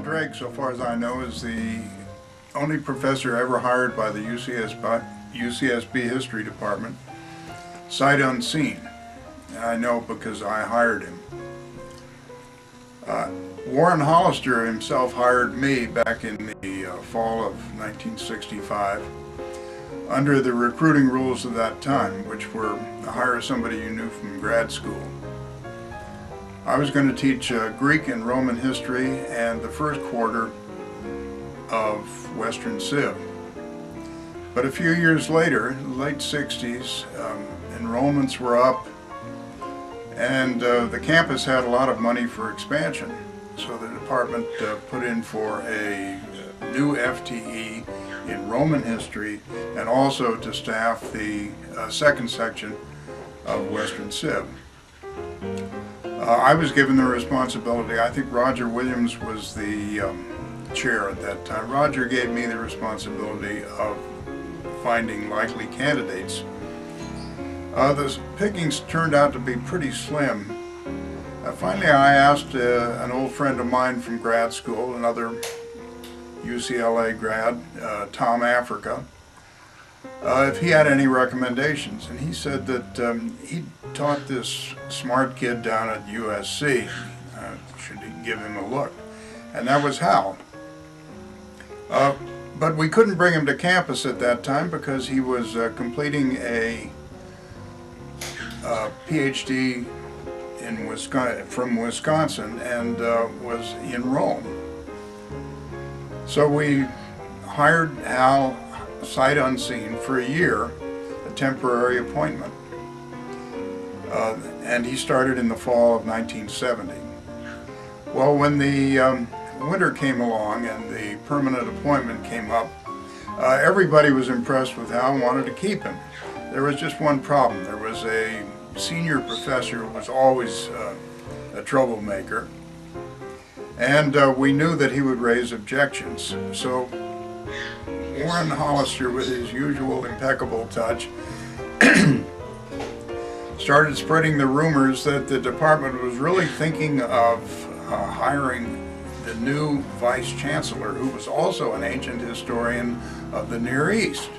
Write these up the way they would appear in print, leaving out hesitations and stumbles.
Drake, so far as I know, is the only professor ever hired by the UCSB History Department, sight unseen. And I know because I hired him. Warren Hollister himself hired me back in the fall of 1965 under the recruiting rules of that time, which were to hire somebody you knew from grad school. I was going to teach Greek and Roman history and the first quarter of Western Civ. But a few years later, late 60s, enrollments were up and the campus had a lot of money for expansion. So the department put in for a new FTE in Roman history and also to staff the second section of Western Civ. I was given the responsibility. I think Roger Williams was the chair at that time. Roger gave me the responsibility of finding likely candidates. The pickings turned out to be pretty slim. Finally, I asked an old friend of mine from grad school, another UCLA grad, Tom Africa, if he had any recommendations. And he said that he taught this smart kid down at USC. Should he give him a look? And that was Hal. But we couldn't bring him to campus at that time because he was completing a PhD from Wisconsin and was in Rome. So we hired Hal sight unseen for a year, a temporary appointment. And he started in the fall of 1970. Well, when the winter came along and the permanent appointment came up, everybody was impressed with Hal and wanted to keep him. There was just one problem. There was a senior professor who was always a troublemaker, and we knew that he would raise objections. So Warren Hollister, with his usual impeccable touch, started spreading the rumors that the department was really thinking of hiring the new vice chancellor, who was also an ancient historian of the Near East.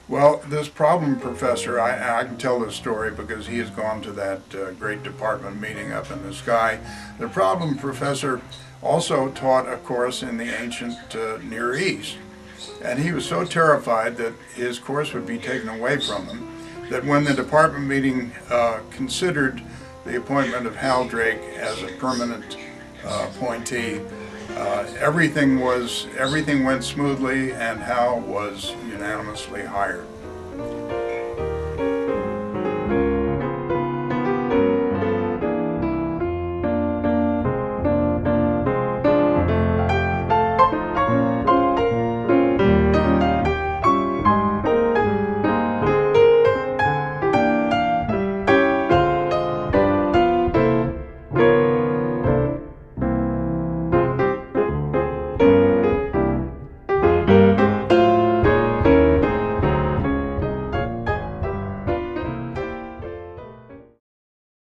Well, this problem professor, I can tell this story because he has gone to that great department meeting up in the sky. The problem professor also taught a course in the ancient Near East. And he was so terrified that his course would be taken away from him that when the department meeting considered the appointment of Hal Drake as a permanent appointee, everything went smoothly and Hal was unanimously hired.